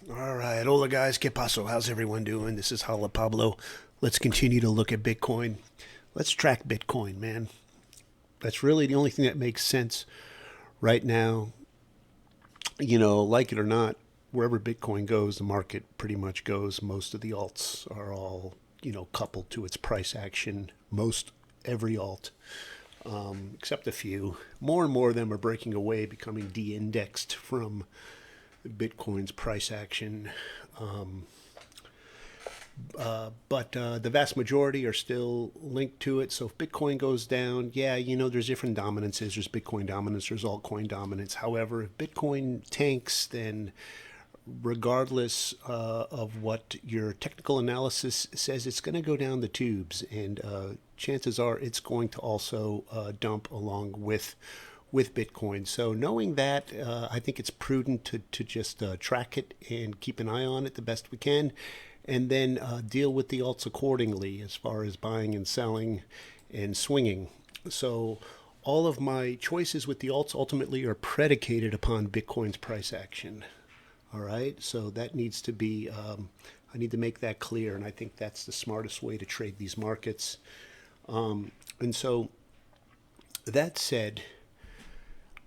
All right, hola guys, ¿qué paso? How's everyone doing? This is Hala Pablo. Let's continue to look at Bitcoin. Let's track Bitcoin, man. That's really the only thing that makes sense right now. Like it or not, wherever Bitcoin goes, the market pretty much goes. Most of the alts are all, coupled to its price action. Most every alt, except a few. More and more of them are breaking away, becoming de indexed from Bitcoin's price action. But the vast majority are still linked to it. So if Bitcoin goes down, yeah, there's different dominances. There's Bitcoin dominance, there's altcoin dominance. However, if Bitcoin tanks, then regardless of what your technical analysis says, it's going to go down the tubes. And chances are it's going to also dump along with Bitcoin. So knowing that, I think it's prudent to just track it and keep an eye on it the best we can, and then deal with the alts accordingly as far as buying and selling and swinging. So all of my choices with the alts ultimately are predicated upon Bitcoin's price action. All right, so that needs to be, I need to make that clear, and I think that's the smartest way to trade these markets. And so that said,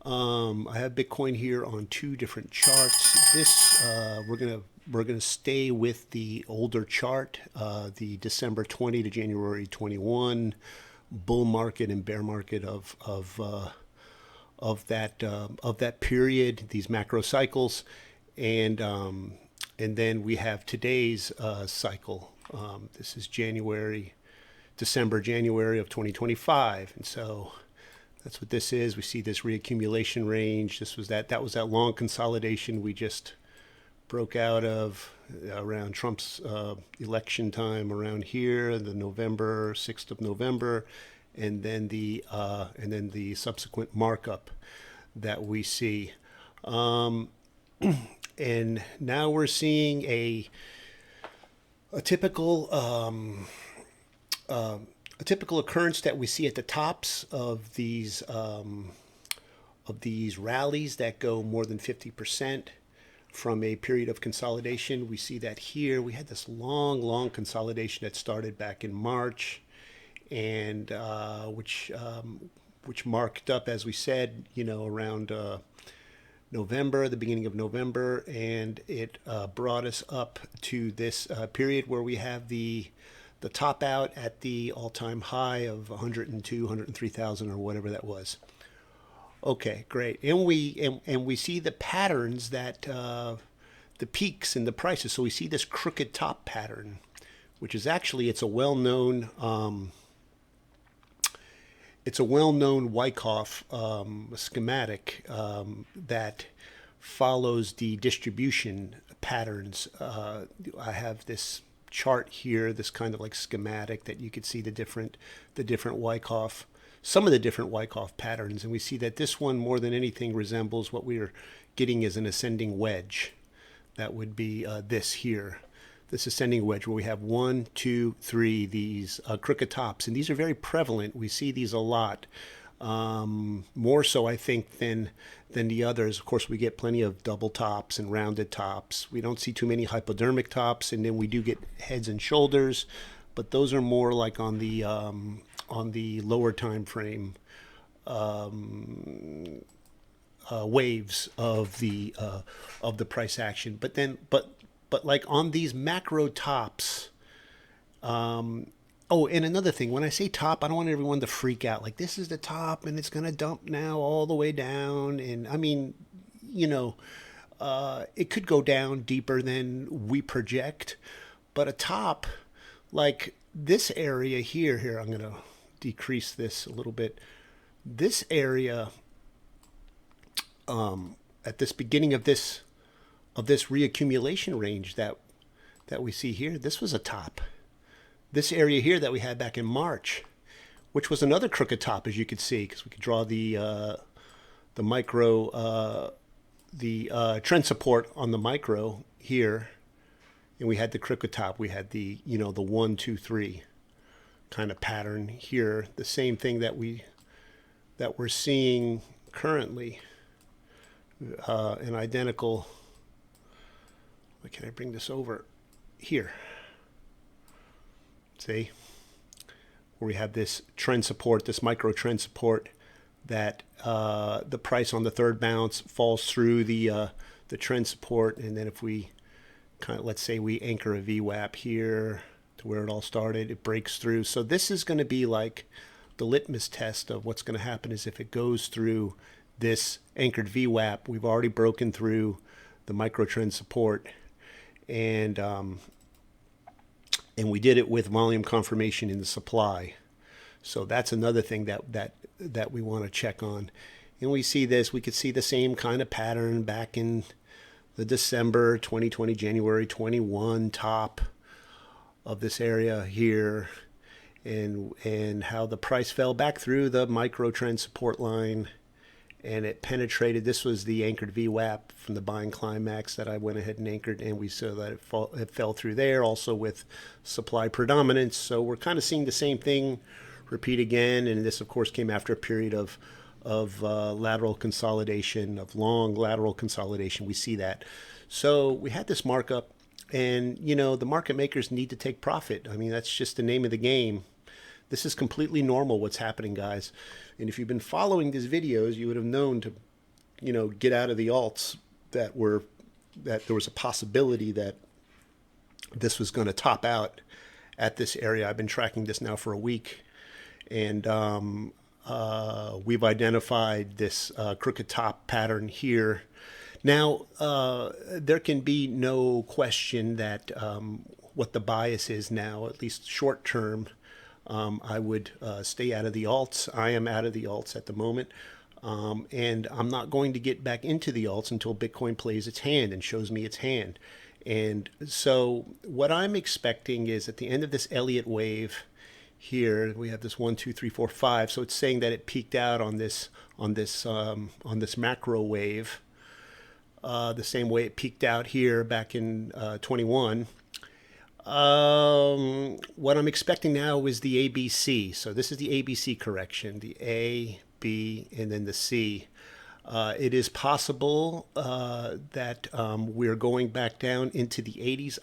I have Bitcoin here on two different charts. This we're gonna stay with the older chart, the December 20 to January 21 bull market and bear market of that period. These macro cycles, and then we have today's cycle. This is December, January of 2025, and so that's what this is. We see this reaccumulation range. That was that long consolidation we just broke out of around Trump's election time around here, the November 6th of November, and then the subsequent markup that we see. And now we're seeing a typical a typical occurrence that we see at the tops of these rallies that go more than 50% from a period of consolidation. We see that here. We had this long consolidation that started back in March, and which marked up, as we said, around November, the beginning of November, and it brought us up to this period where we have the top out at the all-time high of 102, 103,000 or whatever that was. Okay, great. And we see the patterns that the peaks and the prices. So we see this crooked top pattern, which is actually it's a well-known Wyckoff schematic that follows the distribution patterns. I have this chart here, this kind of like schematic that you could see the different Wyckoff, some of the different Wyckoff patterns, and we see that this one more than anything resembles what we are getting as an ascending wedge. That would be this here, this ascending wedge, where we have one, two, three, these crooked tops, and these are very prevalent. We see these a lot, more so I think than the others. Of course, we get plenty of double tops and rounded tops. We don't see too many hypodermic tops, and then we do get heads and shoulders, but those are more like on the lower time frame waves of the price action. But like on these macro tops. Oh, and another thing, when I say top, I don't want everyone to freak out. Like, this is the top and it's going to dump now all the way down. And I mean, you know, it could go down deeper than we project. But a top, like this area here, I'm going to decrease this a little bit. This area, at this beginning of this reaccumulation range that we see here, this was a top. This area here that we had back in March, which was another crooked top, as you could see, because we could draw the micro, the trend support on the micro here, and we had the crooked top. We had the the 1, 2, 3 kind of pattern here. The same thing that we're seeing currently, an identical can I bring this over here? See, where we have this trend support, this micro trend support, that the price on the third bounce falls through the trend support, and then if we kind of, let's say we anchor a VWAP here to where it all started, it breaks through. So this is going to be like the litmus test of what's going to happen is if it goes through this anchored VWAP. We've already broken through the micro trend support, and we did it with volume confirmation in the supply. So that's another thing that we want to check on. And we see this, we could see the same kind of pattern back in the December 2020, January 21 top of this area here, and how the price fell back through the micro trend support line, and it penetrated. This was the anchored VWAP from the buying climax that I went ahead and anchored, and we saw that it fell through there, also with supply predominance. So we're kind of seeing the same thing repeat again, and this of course came after a period of lateral consolidation, of long lateral consolidation. We see that. So we had this markup, and you know, the market makers need to take profit. I mean, that's just the name of the game. This is completely normal what's happening, guys. And if you've been following these videos, you would have known to, you know, get out of the alts that there was a possibility that this was going to top out at this area. I've been tracking this now for a week, and we've identified this crooked top pattern here. Now, there can be no question that what the bias is now, at least short term. I would stay out of the alts. I am out of the alts at the moment. And I'm not going to get back into the alts until Bitcoin plays its hand and shows me its hand. And so what I'm expecting is at the end of this Elliott wave here, we have this 1, 2, 3, 4, 5. So it's saying that it peaked out on this macro wave, the same way it peaked out here back in 21. What I'm expecting now is the ABC. So this is the ABC correction, the A, B, and then the C. It is possible that we're going back down into the 80s.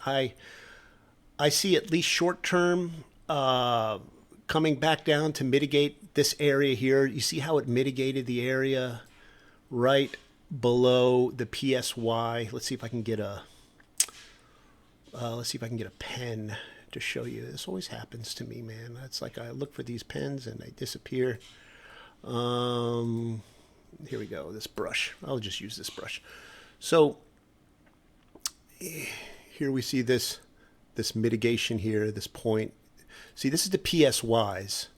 I see at least short term coming back down to mitigate this area here. You see how it mitigated the area right below the PSY. Let's see if I can get a pen to show you. This always happens to me, man. It's like I look for these pens and they disappear. Here we go, this brush. I'll just use this brush. So here we see this mitigation here, this point. See, this is the PSYs.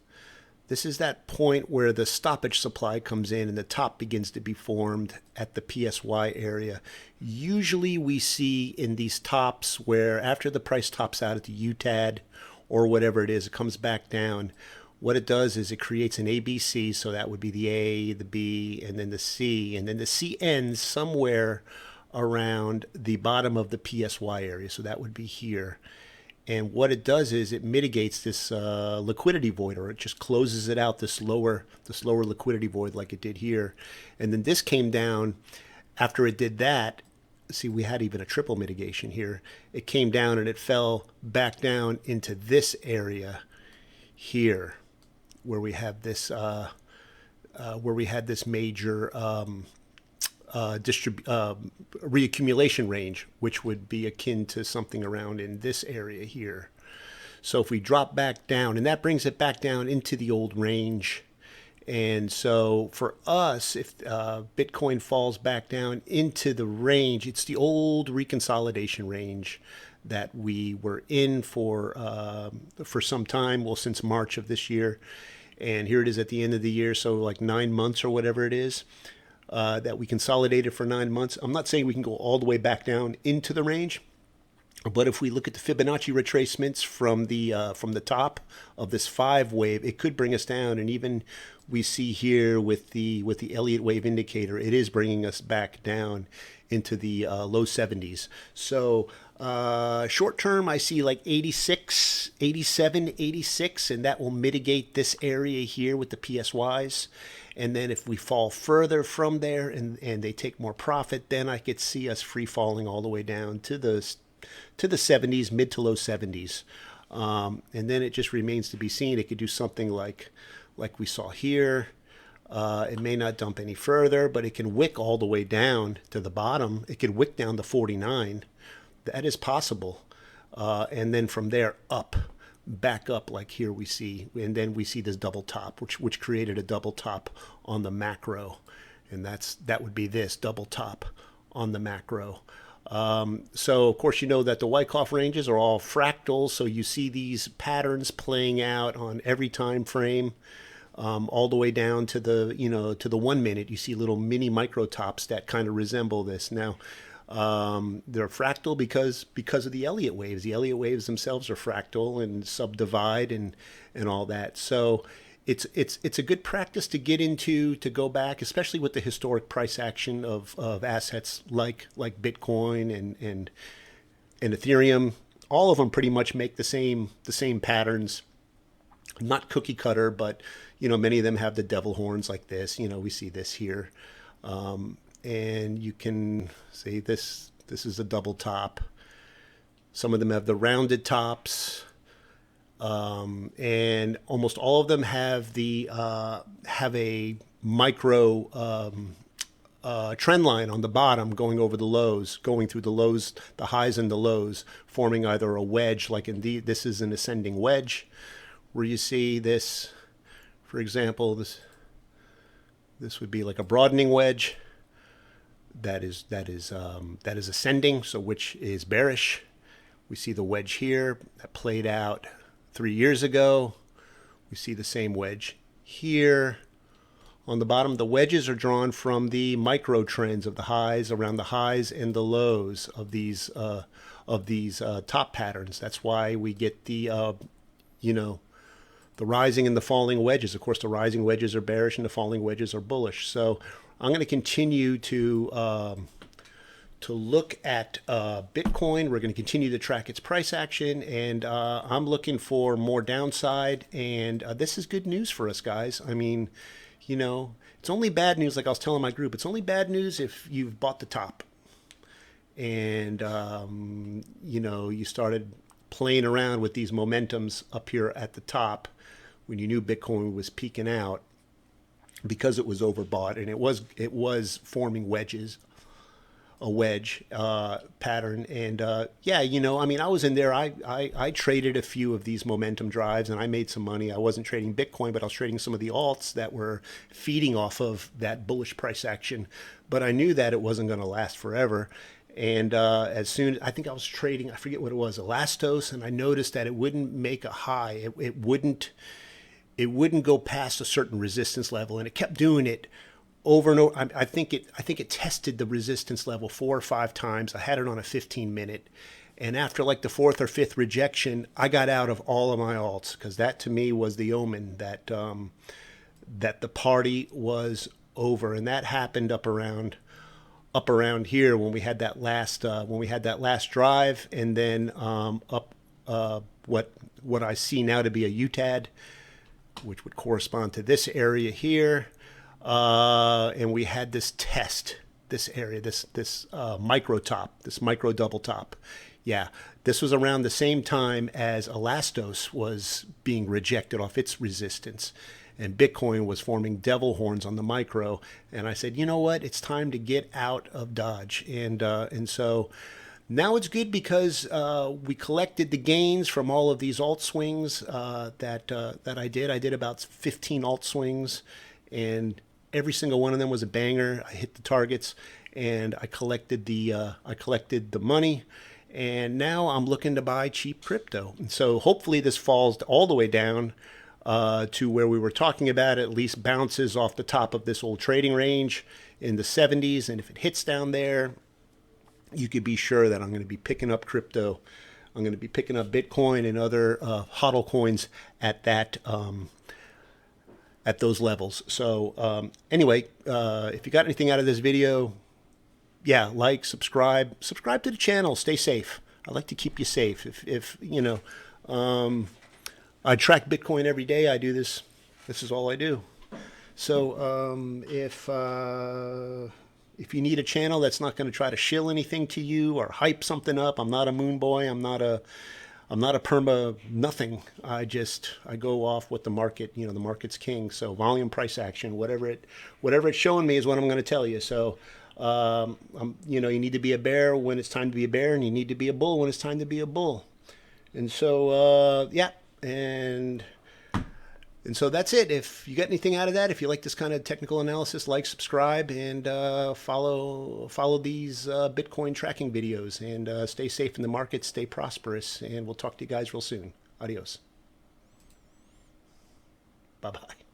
This is that point where the stoppage supply comes in and the top begins to be formed at the PSY area. Usually we see in these tops where after the price tops out at the UTAD or whatever it is, it comes back down. What it does is it creates an ABC, so that would be the A, the B, and then the C. And then the C ends somewhere around the bottom of the PSY area, so that would be here. And what it does is it mitigates this liquidity void, or it just closes it out, this lower liquidity void like it did here. And then this came down after it did that. See, we had even a triple mitigation here. It came down and it fell back down into this area here, where we have this major reaccumulation range, which would be akin to something around in this area here. So if we drop back down, and that brings it back down into the old range. And so for us, if Bitcoin falls back down into the range, it's the old reconsolidation range that we were in for some time, well, since March of this year. And here it is at the end of the year, so like 9 months or whatever it is. That we consolidated for 9 months. I'm not saying we can go all the way back down into the range, but if we look at the Fibonacci retracements from the top of this 5 wave, it could bring us down. And even we see here with the Elliott Wave indicator, it is bringing us back down into the low 70s. So short term, I see like 86, 87, 86, and that will mitigate this area here with the PSYs. And then if we fall further from there and they take more profit, then I could see us free falling all the way down to the 70s, mid to low 70s. And then it just remains to be seen. It could do something like we saw here. It may not dump any further, but it can wick all the way down to the bottom. It could wick down to 49. That is possible. And then from there up, back up like here we see. And then we see this double top, which created a double top on the macro. And that would be this double top on the macro. So, of course, you know that the Wyckoff ranges are all fractals. So you see these patterns playing out on every time frame. All the way down to the 1 minute. You see little mini micro tops that kind of resemble this. Now, they're fractal because of the Elliott waves. The Elliott waves themselves are fractal and subdivide and all that. So it's a good practice to get into, to go back, especially with the historic price action of assets like Bitcoin and Ethereum. All of them pretty much make the same patterns. Not cookie cutter, but many of them have the devil horns like this. We see this here, and you can see this is a double top. Some of them have the rounded tops, and almost all of them have a micro trend line on the bottom going over the lows, going through the lows, the highs and the lows, forming either a wedge, like indeed this is an ascending wedge, where you see this, for example, this would be like a broadening wedge that is ascending, so which is bearish. We see the wedge here that played out 3 years ago. We see the same wedge here on the bottom. The wedges are drawn from the micro trends of the highs, around the highs and the lows of these top patterns. That's why we get the rising and the falling wedges. Of course, the rising wedges are bearish and the falling wedges are bullish. So I'm going to continue to look at Bitcoin. We're going to continue to track its price action, and I'm looking for more downside. And this is good news for us, guys. I mean, it's only bad news, like I was telling my group. It's only bad news if you've bought the top and you started playing around with these momentums up here at the top when you knew Bitcoin was peaking out, because it was overbought and it was forming wedges, a wedge pattern. And I was in there. I traded a few of these momentum drives and I made some money. I wasn't trading Bitcoin, but I was trading some of the alts that were feeding off of that bullish price action. But I knew that it wasn't going to last forever. And as soon, I think I was trading, I forget what it was, Elastos, and I noticed that it wouldn't make a high. It wouldn't go past a certain resistance level, and it kept doing it over and over. I think it tested the resistance level 4 or 5 times. I had it on a 15-minute, and after like the 4th or 5th rejection, I got out of all of my alts, because that to me was the omen that the party was over, and that happened up around here when we had that last drive, and then up what I see now to be a UTAD, which would correspond to this area here, and we had this test, this area, this micro top, this micro double top. Yeah, this was around the same time as Elastos was being rejected off its resistance, and Bitcoin was forming devil horns on the micro. And I said, you know what? It's time to get out of Dodge. And so now it's good, because we collected the gains from all of these alt swings that I did. I did about 15 alt swings, and every single one of them was a banger. I hit the targets, and I collected the money. And now I'm looking to buy cheap crypto. And so hopefully this falls all the way down to where we were talking about, at least bounces off the top of this old trading range in the 70s. And if it hits down there, you could be sure that I'm going to be picking up crypto. I'm going to be picking up Bitcoin and other HODL coins at those levels. So anyway, if you got anything out of this video, like, subscribe to the channel. Stay safe. I like to keep you safe. If I track Bitcoin every day. I do this. This is all I do. So if you need a channel that's not going to try to shill anything to you or hype something up, I'm not a moon boy. I'm not a perma nothing. I go off what the market, you know, the market's king. So volume, price, action, whatever it's showing me is what I'm going to tell you. So you know, you need to be a bear when it's time to be a bear, and you need to be a bull when it's time to be a bull. And so yeah, and so that's it. If you get anything out of that, if you like this kind of technical analysis, like, subscribe, and follow these Bitcoin tracking videos. And stay safe in the market, stay prosperous, and we'll talk to you guys real soon. Adios. Bye bye.